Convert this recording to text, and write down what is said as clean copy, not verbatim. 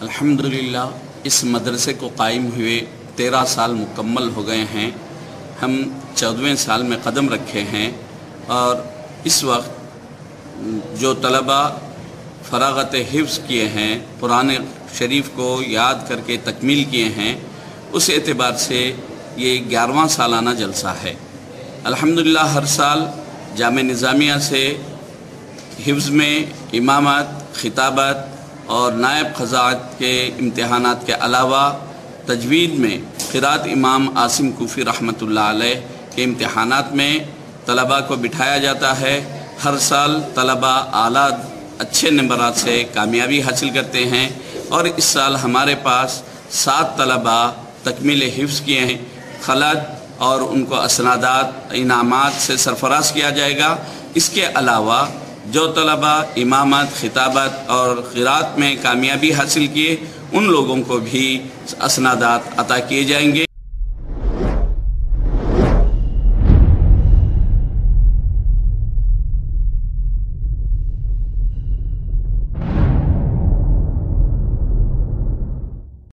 अल्हम्दुलिल्लाह इस मदरसे को कायम हुए 13 साल मुकम्मल हो गए हैं। हम 14वें साल में कदम रखे हैं और इस वक्त जो तलबा फरागत हिफ्ज़ किए हैं, कुरान शरीफ को याद करके तकमील किए हैं, उस एतबार से ये 11वां सालाना जलसा है। अल्हम्दुलिल्लाह हर साल जामे निज़ामिया से हिफ्ज़ में इमामत, खिताबत और नायब ख़ज़ात के इम्तिहानात के अलावा तजवीद में क़िरात इमाम आसिम कूफ़ी रहमतुल्लाह अलैह के इम्तिहानात में तलबा को बिठाया जाता है। हर साल तलबा आला अच्छे नंबरात से कामयाबी हासिल करते हैं और इस साल हमारे पास 7 तलबा तकमील हिफ्ज़ किए हैं। खलत और उनको असनादात इनामात से सरफराज किया जाएगा। इसके अलावा जो तलबा इमामत, खिताबत और क़िरात में कामयाबी हासिल किए, उन लोगों को भी असनादात अता किए जाएंगे।